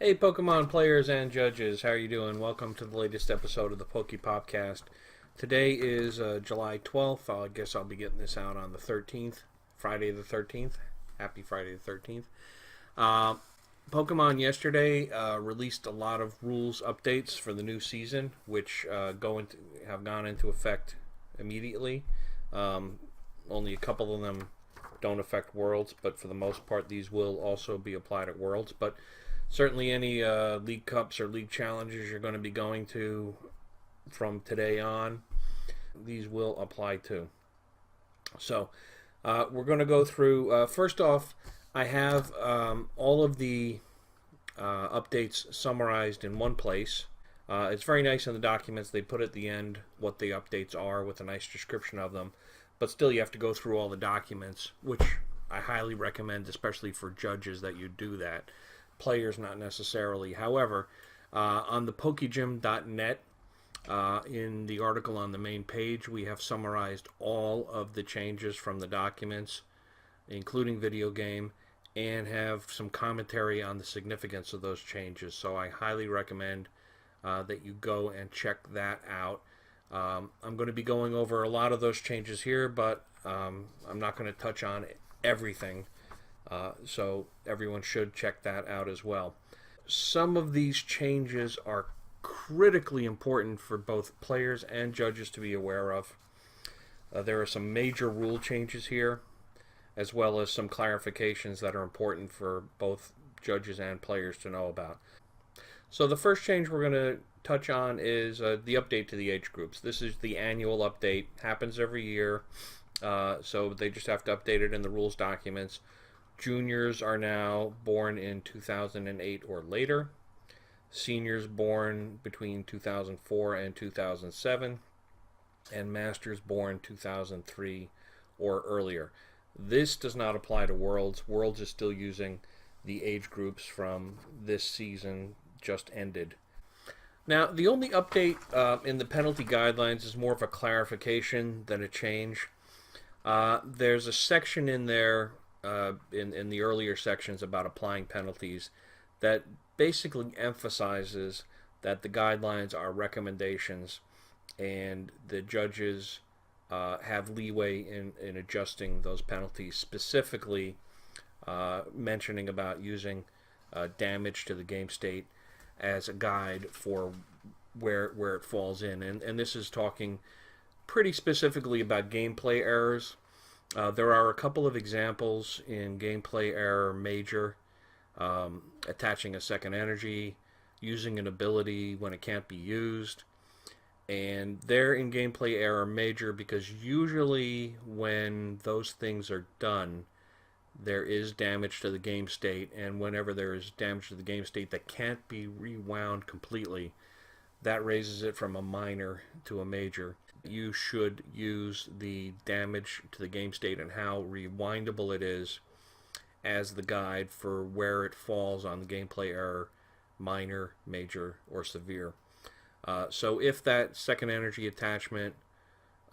Hey Pokemon players and judges, how are you doing? Welcome to the latest episode of the PokePopCast. Today is July 12th. I guess I'll be getting this out on the 13th, Friday the 13th. Happy Friday the 13th. Uh, Pokemon yesterday released a lot of rules updates for the new season, which have gone into effect immediately. Um, Only a couple of them don't affect Worlds, but for the most part, these will also be applied at Worlds. But certainly, any League Cups or League Challenges you're going to be going to from today on, these will apply too. So, we're going to go through. First off, I have all of the updates summarized in one place. It's very nice in the documents. They put at the end what the updates are with a nice description of them. But still, you have to go through all the documents, which I highly recommend, especially for judges, that you do that. Players, not necessarily. However, on the pokegym.net, in the article on the main page, we have summarized all of the changes from the documents, including video game, and have some commentary on the significance of those changes. So I highly recommend that you go and check that out. I'm going to be going over a lot of those changes here, but I'm not going to touch on everything. So everyone should check that out as well. Some of these changes are critically important for both players and judges to be aware of. There are some major rule changes here, as well as some clarifications that are important for both judges and players to know about. So the first change we're going to touch on is the update to the age groups. This is the annual update. Happens every year. So they just have to update it in the rules documents. Juniors are now born in 2008 or later. Seniors born between 2004 and 2007. And Masters born 2003 or earlier. This does not apply to Worlds. Worlds is still using the age groups from this season just ended. Now, the only update in the penalty guidelines is more of a clarification than a change. There's a section in there, in the earlier sections about applying penalties, that basically emphasizes that the guidelines are recommendations and the judges have leeway in adjusting those penalties, specifically mentioning about using damage to the game state as a guide for where it falls in. And this is talking pretty specifically about gameplay errors. There are a couple of examples in gameplay error major, attaching a second energy, using an ability when it can't be used. And they're in gameplay error major because usually when those things are done, there is damage to the game state, and whenever there is damage to the game state that can't be rewound completely, that raises it from a minor to a major. You should use the damage to the game state and how rewindable it is as the guide for where it falls on the gameplay error, minor, major, or severe. So if that second energy attachment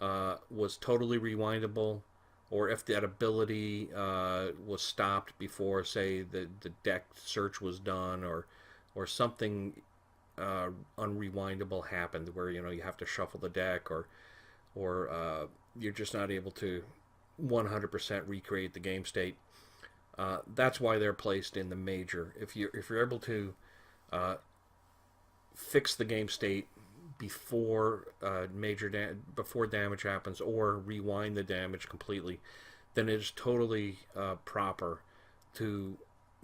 was totally rewindable, or if that ability was stopped before, say, the deck search was done, or something unrewindable happened, where you have to shuffle the deck, or you're just not able to 100% recreate the game state. That's why they're placed in the major. If you're able to fix the game state before before damage happens, or rewind the damage completely, then it is totally proper to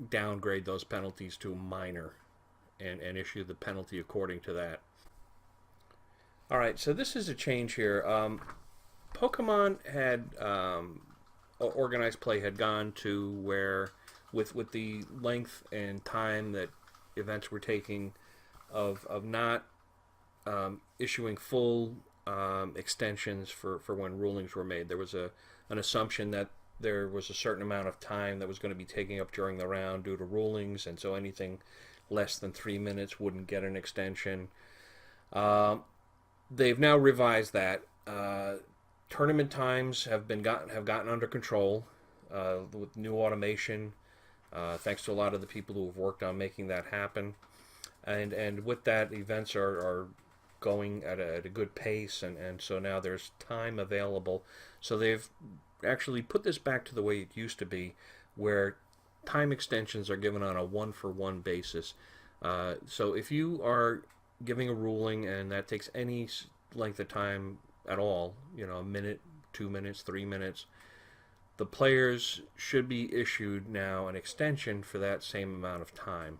downgrade those penalties to minor and issue the penalty according to that. Alright, so this is a change here. Pokemon had organized play had gone to where, with the length and time that events were taking, of not issuing full extensions for when rulings were made. There was an assumption that there was a certain amount of time that was going to be taken up during the round due to rulings, and so anything less than 3 minutes wouldn't get an extension. They've now revised that. Tournament times have gotten under control with new automation Thanks to a lot of the people who have worked on making that happen. And with that, events are going at a good pace, and so now there's time available. So they've actually put this back to the way it used to be, where time extensions are given on a one-for-one basis. So if you are giving a ruling and that takes any length of time at all, a minute, 2 minutes, 3 minutes, the players should be issued now an extension for that same amount of time.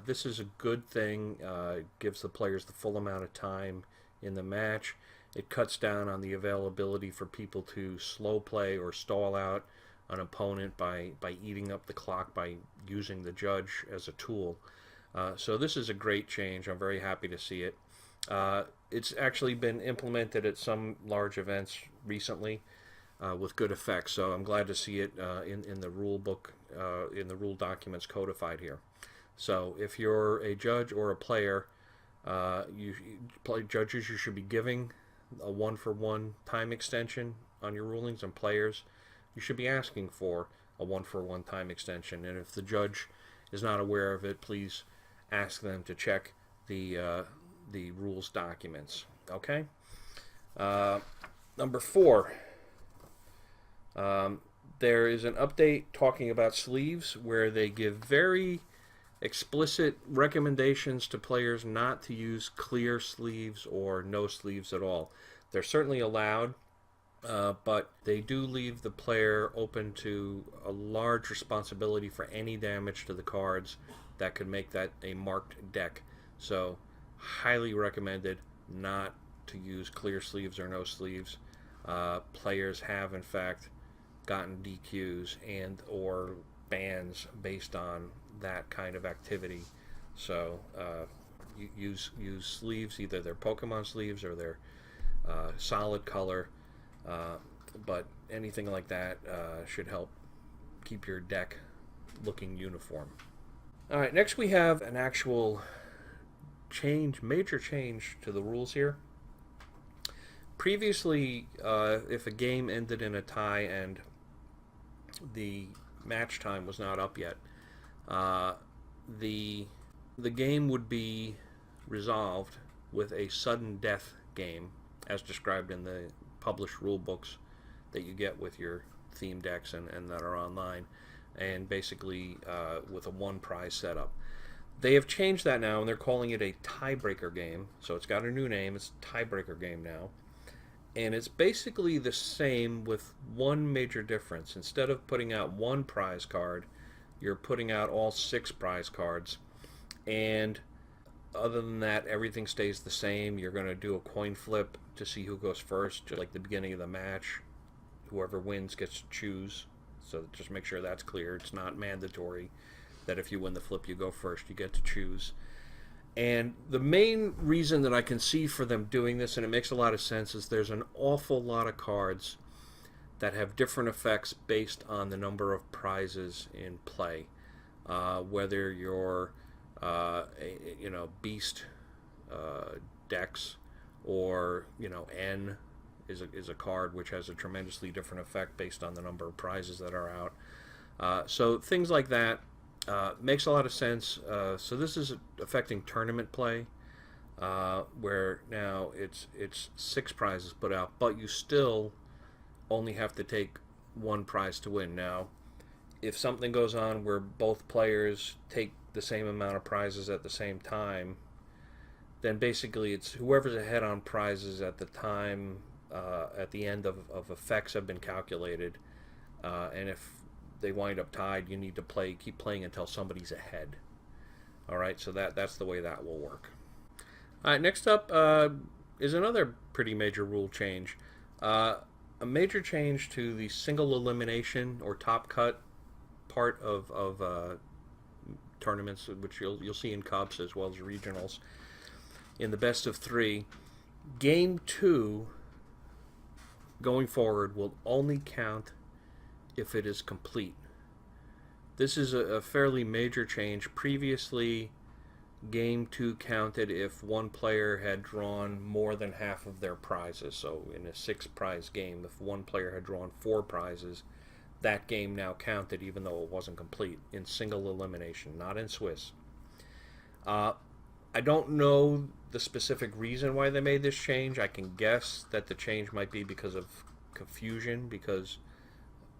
This is a good thing. It gives the players the full amount of time in the match. It cuts down on the availability for people to slow play or stall out an opponent by eating up the clock by using the judge as a tool. So this is a great change. I'm very happy to see it. It's actually been implemented at some large events recently with good effects. So I'm glad to see it in the rule book, in the rule documents codified here. So if you're a judge or a player, judges, you should be giving a one-for-one time extension on your rulings, and players, you should be asking for a one-for-one time extension. And if the judge is not aware of it, please ask them to check the rules documents. Okay. Number 4. There is an update talking about sleeves where they give very explicit recommendations to players not to use clear sleeves or no sleeves at all. They're certainly allowed, but they do leave the player open to a large responsibility for any damage to the cards that could make that a marked deck. So highly recommended not to use clear sleeves or no sleeves. Players have in fact gotten DQs and or bans based on that kind of activity. So use sleeves, either they're Pokemon sleeves or they're solid color, but anything like that should help keep your deck looking uniform. All right, next we have an actual major change to the rules here. Previously, if a game ended in a tie and the match time was not up yet, the game would be resolved with a sudden death game, as described in the published rule books that you get with your theme decks and that are online, and basically with a one prize setup. They have changed that now, and they're calling it a tiebreaker game. So it's got a new name. It's a tiebreaker game now. And it's basically the same with one major difference. Instead of putting out one prize card, you're putting out all 6 prize cards. And other than that, everything stays the same. You're going to do a coin flip to see who goes first, just like the beginning of the match. Whoever wins gets to choose. So just make sure that's clear. It's not mandatory that if you win the flip, you go first. You get to choose. And the main reason that I can see for them doing this, and it makes a lot of sense, is there's an awful lot of cards that have different effects based on the number of prizes in play. Whether you're, beast decks, or N is a card which has a tremendously different effect based on the number of prizes that are out. So things like that. Makes a lot of sense. So this is affecting tournament play, where now it's 6 prizes put out, but you still only have to take 1 prize to win. Now, if something goes on where both players take the same amount of prizes at the same time, then basically it's whoever's ahead on prizes at the time, at the end of effects have been calculated, and if they wind up tied, you need to keep playing until somebody's ahead. All right, so that's the way that will work. All right, next up is another pretty major rule change. A major change to the single elimination or top cut part of tournaments, which you'll see in cups as well as regionals. In the best of 3, game 2 going forward will only count if it is complete. This is a fairly major change. Previously, game 2 counted if one player had drawn more than half of their prizes. So in a 6 prize game, if one player had drawn 4 prizes, that game now counted even though it wasn't complete in single elimination, not in Swiss. Uh, I don't know the specific reason why they made this change. I can guess that the change might be because of confusion, because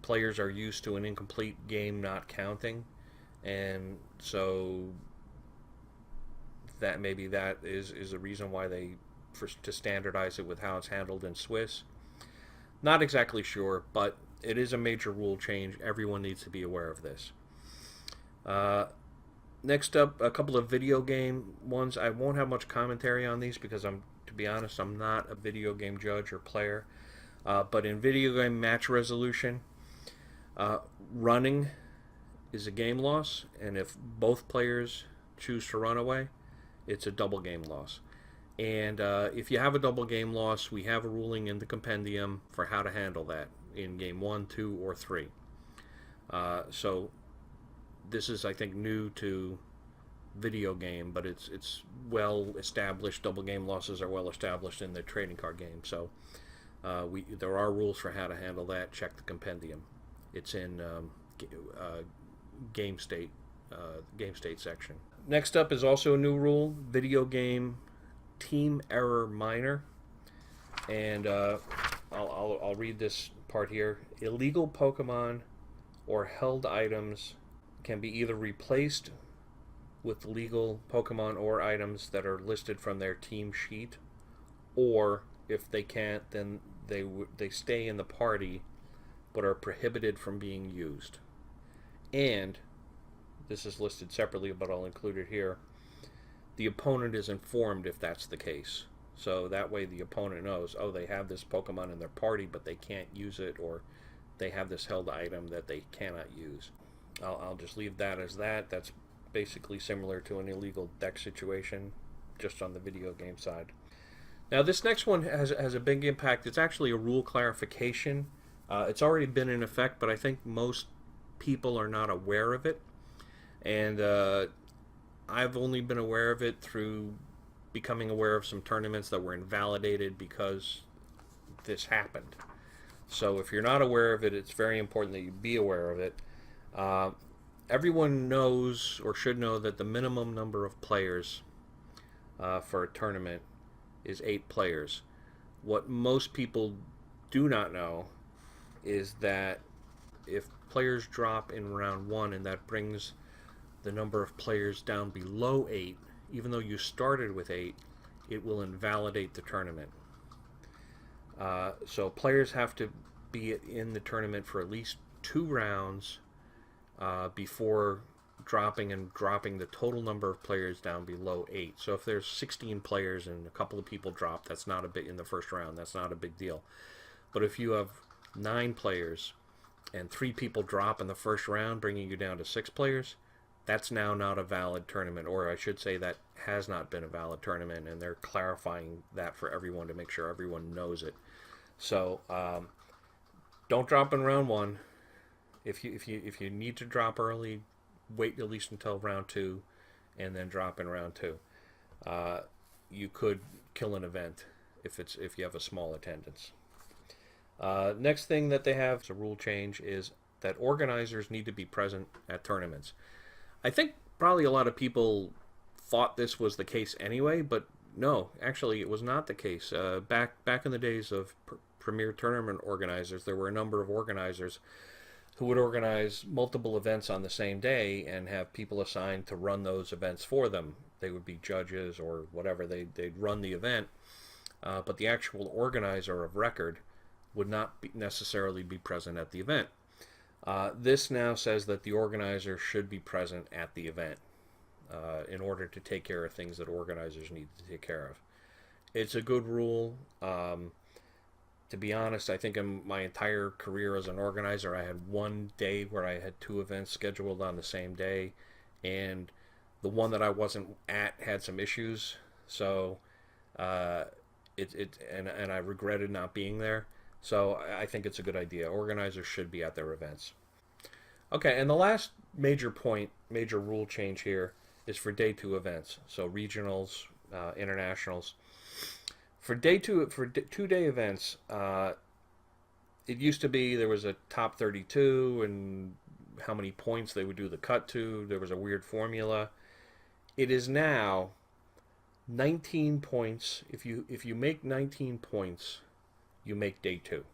players are used to an incomplete game not counting, and so that maybe that is the reason why they to standardize it with how it's handled in Swiss. Not exactly sure, but it is a major rule change. Everyone needs to be aware of this. Next up, a couple of video game ones. I won't have much commentary on these because to be honest, I'm not a video game judge or player. But in video game match resolution, running is a game loss, and if both players choose to run away, it's a double game loss. And if you have a double game loss, we have a ruling in the compendium for how to handle that in game 1, 2, or 3. So this is, I think, new to video game, but it's well established. Double game losses are well established in the trading card game. So there are rules for how to handle that. Check the compendium. It's in game state section. Next up is also a new rule: video game team error minor, and I'll read this part here. Illegal Pokemon or held items can be either replaced with legal Pokemon or items that are listed from their team sheet, or if they can't, then they stay in the party but are prohibited from being used. And this is listed separately, but I'll include it here. The opponent is informed if that's the case. So that way the opponent knows, oh, they have this Pokemon in their party, but they can't use it, or they have this held item that they cannot use. I'll just leave that as that. That's basically similar to an illegal deck situation, just on the video game side. Now this next one has a big impact. It's actually a rule clarification. It's already been in effect, but I think most people are not aware of it. And I've only been aware of it through becoming aware of some tournaments that were invalidated because this happened. So if you're not aware of it, it's very important that you be aware of it. Everyone knows or should know that the minimum number of players for a tournament is 8 players. What most people do not know is that if players drop in round 1 and that brings the number of players down below 8, even though you started with 8, it will invalidate the tournament. So players have to be in the tournament for at least 2 rounds before dropping the total number of players down below 8. So if there's 16 players and a couple of people drop, that's not a big in the first round. That's not a big deal. But if you have 9 players and 3 people drop in the first round, bringing you down to 6 players, that's now not a valid tournament, or I should say that has not been a valid tournament, and they're clarifying that for everyone to make sure everyone knows it. So don't drop in round 1. If you need to drop early, wait at least until round 2, and then drop in round 2. You could kill an event if you have a small attendance. Next thing that they have as a rule change is that organizers need to be present at tournaments. I think probably a lot of people thought this was the case anyway, but no, actually it was not the case. Back in the days of premier tournament organizers, there were a number of organizers who would organize multiple events on the same day and have people assigned to run those events for them. They would be judges or whatever. They'd run the event, but the actual organizer of record would not necessarily be present at the event. This now says that the organizer should be present at the event in order to take care of things that organizers need to take care of. It's a good rule. To be honest, I think in my entire career as an organizer, I had one day where I had 2 events scheduled on the same day, and the one that I wasn't at had some issues, so and I regretted not being there. So I think it's a good idea. Organizers should be at their events. Okay, and the last major rule change here is for day 2 events. So regionals, internationals. For 2-day events, it used to be there was a top 32 and how many points they would do the cut to. There was a weird formula. It is now 19 points. If you make 19 points, you make day 2.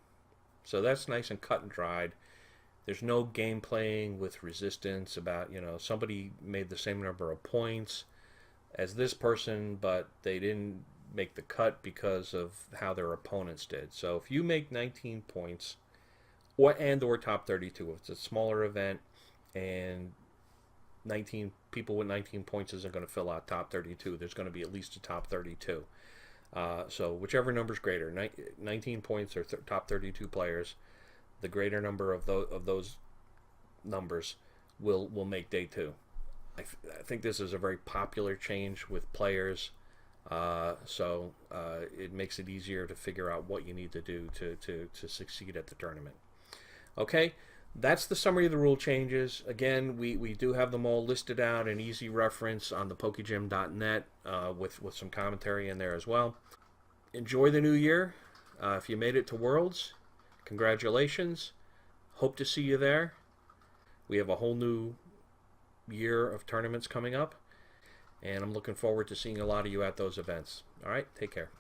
So that's nice and cut and dried. There's no game playing with resistance about, somebody made the same number of points as this person, but they didn't make the cut because of how their opponents did. So if you make 19 points or top 32, if it's a smaller event and 19 people with 19 points isn't going to fill out top 32, there's going to be at least a top 32. So whichever number is greater, 19 points or top 32 players, the greater number of those numbers will make day 2. I think this is a very popular change with players, so it makes it easier to figure out what you need to do to succeed at the tournament. Okay, that's the summary of the rule changes. Again, we do have them all listed out in easy reference on the pokegym.net with some commentary in there as well. Enjoy the new year. If you made it to Worlds, congratulations. Hope to see you there. We have a whole new year of tournaments coming up, and I'm looking forward to seeing a lot of you at those events. All right, take care.